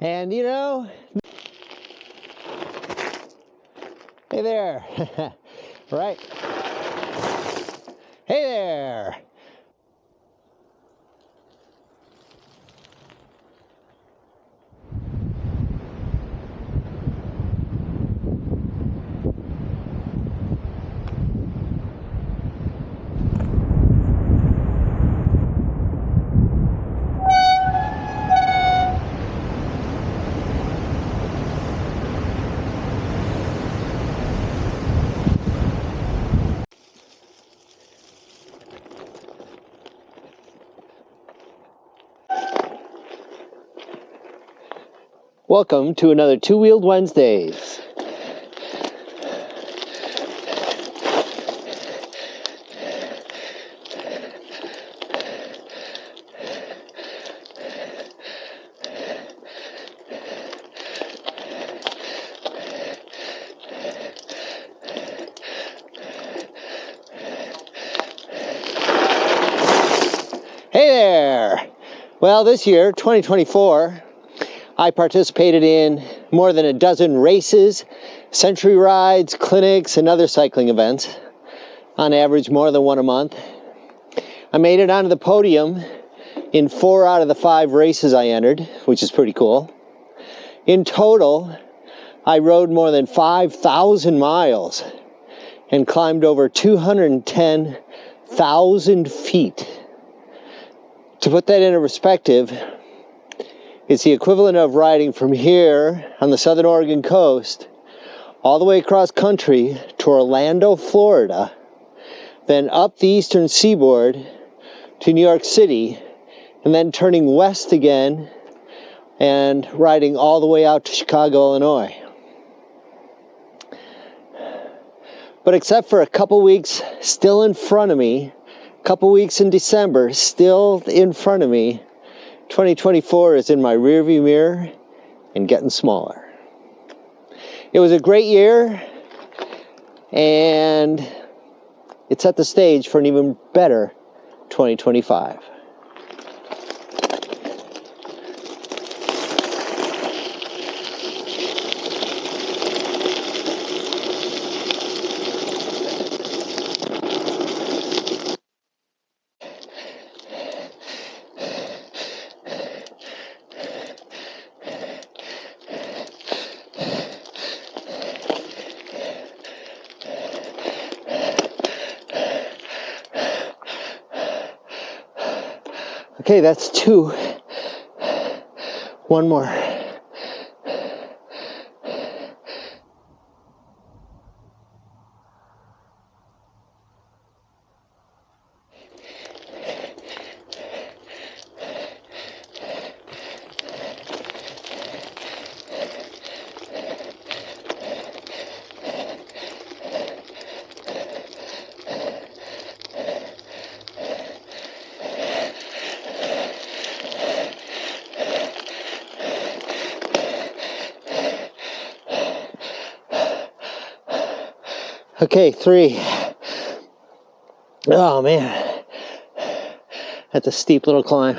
And you know, hey there, right? Hey there. Welcome to another Two-Wheeled Wednesdays. Hey there! Well, this year, 2024, I participated in more than a dozen races, century rides, clinics, and other cycling events. On average, more than one a month. I made it onto the podium in 4 out of the 5 races I entered, which is pretty cool. In total, I rode more than 5,000 miles and climbed over 210,000 feet. To put that into perspective, it's the equivalent of riding from here on the southern Oregon coast all the way across country to Orlando, Florida, then up the eastern seaboard to New York City, and then turning west again and riding all the way out to Chicago, Illinois. But except for a couple weeks still in front of me, a couple weeks in December still in front of me, 2024 is in my rearview mirror and getting smaller. It was a great year, and it set the stage for an even better 2025. Okay, that's 2. One more. Okay, 3. Oh man, that's a steep little climb.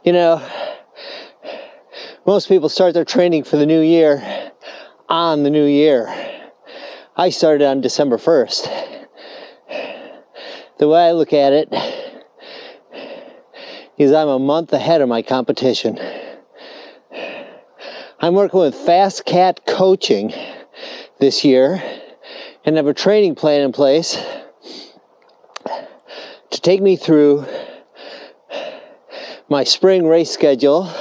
You know, most people start their training for the new year on the new year. I started on December 1st. The way I look at it is I'm a month ahead of my competition. I'm working with Fast Cat Coaching this year and have a training plan in place to take me through my spring race schedule,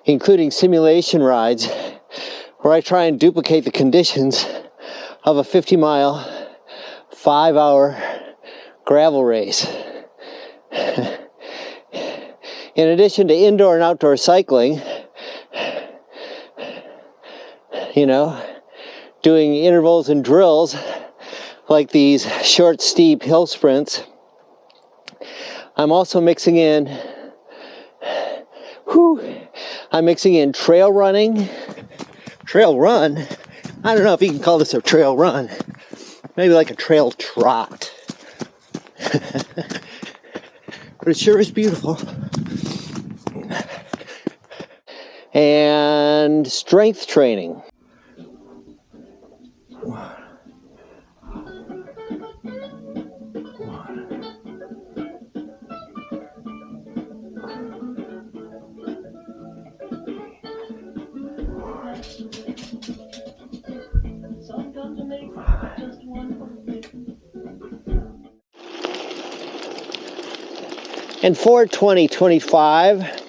including simulation rides, where I try and duplicate the conditions of a 50-mile, 5-hour gravel race. In addition to indoor and outdoor cycling, you know, doing intervals and drills like these short, steep hill sprints, I'm also mixing in, trail running. Trail run? I don't know if you can call this a trail run. Maybe like a trail trot. But it sure is beautiful. and strength training. And for 2025,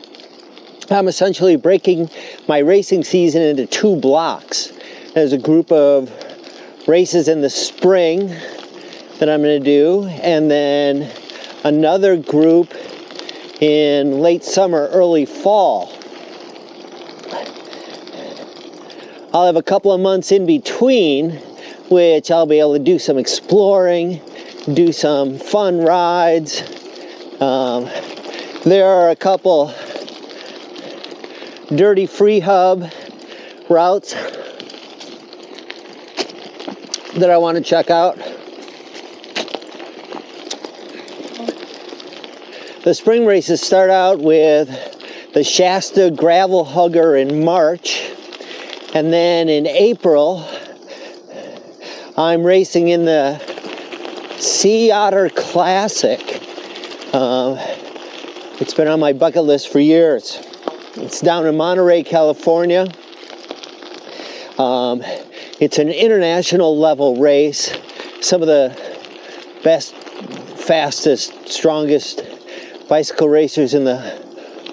I'm essentially breaking my racing season into 2 blocks. There's a group of races in the spring that I'm going to do, and then another group in late summer, early fall. I'll have a couple of months in between, which I'll be able to do some exploring, do some fun rides. There are a couple dirty free hub routes that I want to check out. The spring races start out with the Shasta Gravl Hugger in March, and then in April I'm racing in the Otter Classic. It's been on my bucket list for years. It's down in Monterey, California. It's an international level race. Some of the best, fastest, strongest bicycle racers in the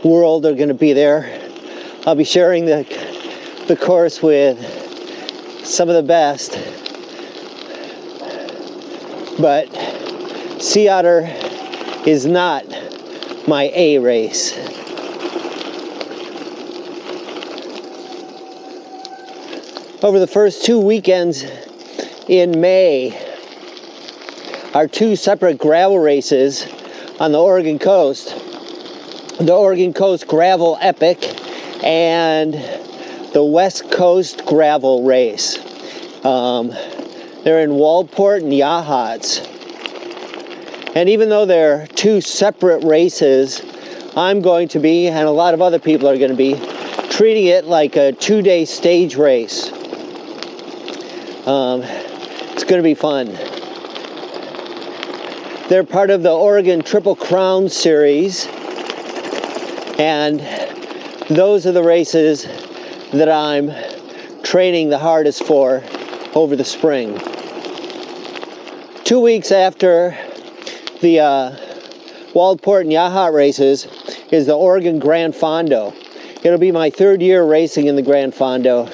world are going to be there. I'll be sharing the course with some of the best. But Sea Otter is not my A race. Over the first 2 weekends in May are 2 separate gravel races on the Oregon coast. The Oregon Coast Gravl Epic and the West Coast Gravel Race. They're in Waldport and Yachats. And even though they're 2 separate races, I'm going to be, and a lot of other people are going to be, treating it like a 2-day stage race. It's going to be fun. They're part of the Oregon Triple Crown Series, and those are the races that I'm training the hardest for over the spring. 2 weeks after the Waldport and Yachat races is the Oregon Gran Fondo. It'll be my 3rd year racing in the Gran Fondo.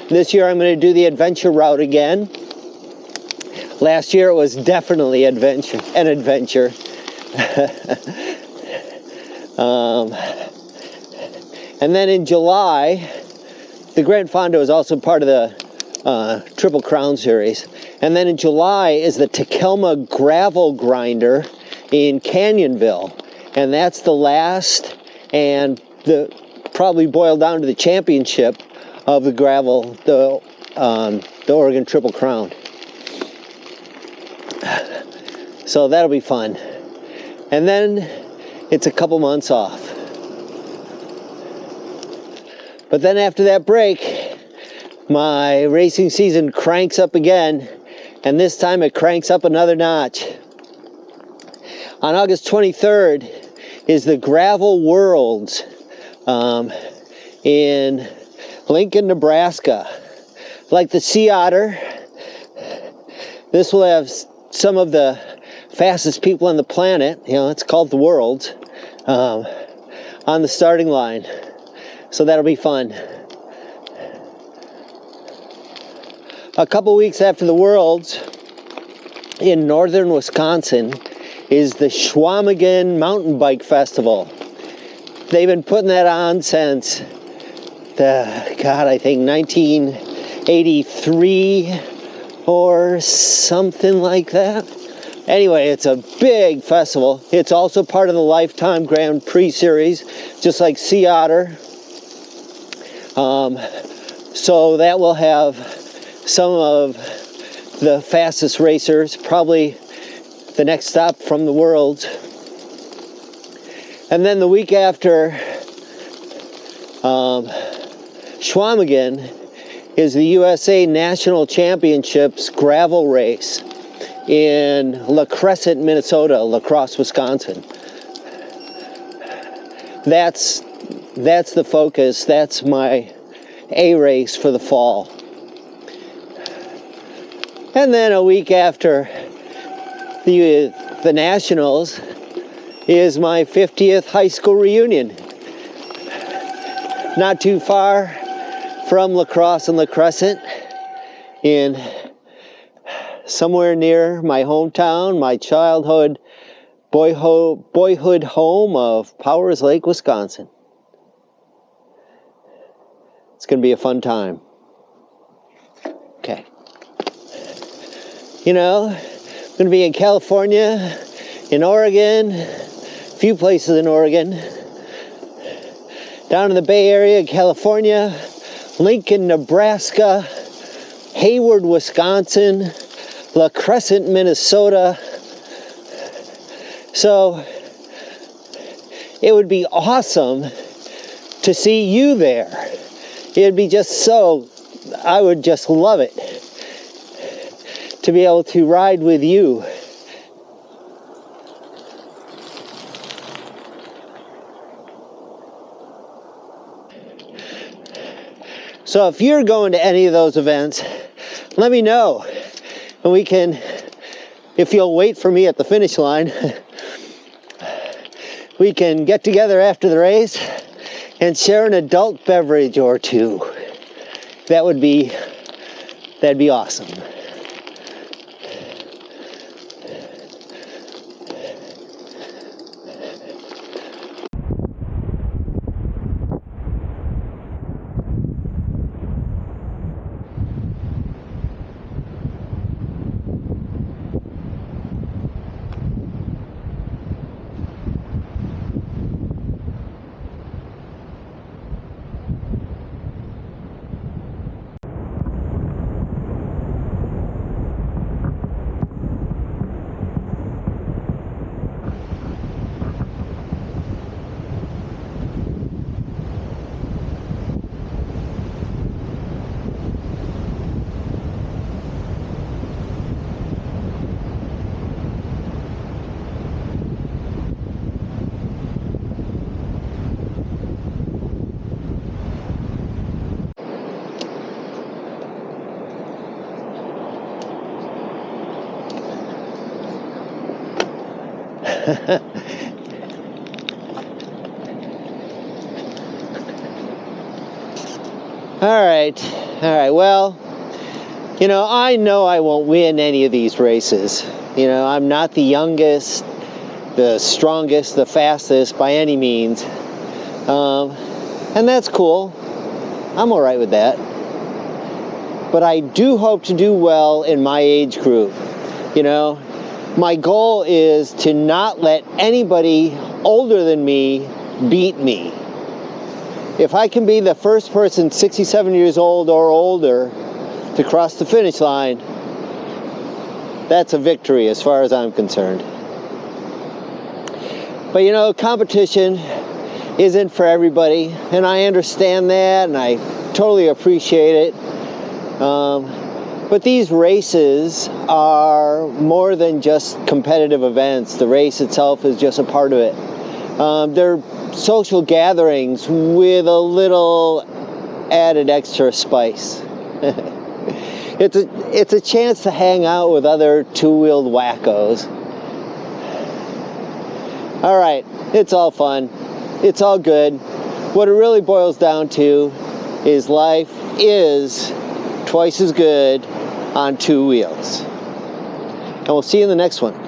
This year I'm going to do the adventure route again. Last year it was definitely an adventure. And then in July, the Gran Fondo is also part of the Triple Crown Series. And then in July is the Takelma Gravel Grinder in Canyonville. And that's the last and probably boiled down to the championship of the gravel, the Oregon Triple Crown. So that'll be fun. And then it's a couple months off. But then after that break, my racing season cranks up again, and this time it cranks up another notch. On August 23rd is the Gravl Worlds in Lincoln, Nebraska. Like the Sea Otter, this will have some of the fastest people on the planet, it's called the Worlds, on the starting line. So that'll be fun. A couple weeks after the Worlds, in northern Wisconsin, is the Chequamegon Mountain Bike Festival. They've been putting that on since I think 1983 or something like that. Anyway, it's a big festival. It's also part of the Lifetime Grand Prix series, just like Sea Otter. So that will have some of the fastest racers, probably the next stop from the Worlds. And then the week after Chequamegon is the USA National Championships gravel race in La Crescent, Minnesota, La Crosse, Wisconsin. That's the focus. That's my A race for the fall. And then a week after the Nationals is my 50th high school reunion. Not too far from La Crosse and La Crescent, in somewhere near my hometown, my childhood boyhood home of Powers Lake, Wisconsin. It's going to be a fun time. Okay. You know, I'm going to be in California, in Oregon, a few places in Oregon, down in the Bay Area, California, Lincoln, Nebraska, Hayward, Wisconsin, La Crescent, Minnesota. So it would be awesome to see you there. It'd be just so, I would just love it to be able to ride with you. So if you're going to any of those events, let me know. And we can, if you'll wait for me at the finish line, we can get together after the race and share an adult beverage or two. That'd be awesome. All right, well, you know I won't win any of these races. You know, I'm not the youngest, the strongest, the fastest by any means, and that's cool. I'm all right with that. But I do hope to do well in my age group. You know, my goal is to not let anybody older than me beat me. If I can be the first person 67 years old or older to cross the finish line, that's a victory as far as I'm concerned. But you know, competition isn't for everybody, and I understand that, and I totally appreciate it. But these races are more than just competitive events. The race itself is just a part of it. They're social gatherings with a little added extra spice. It's a chance to hang out with other two-wheeled wackos. All right, it's all fun. It's all good. What it really boils down to is life is twice as good on two wheels. And we'll see you in the next one.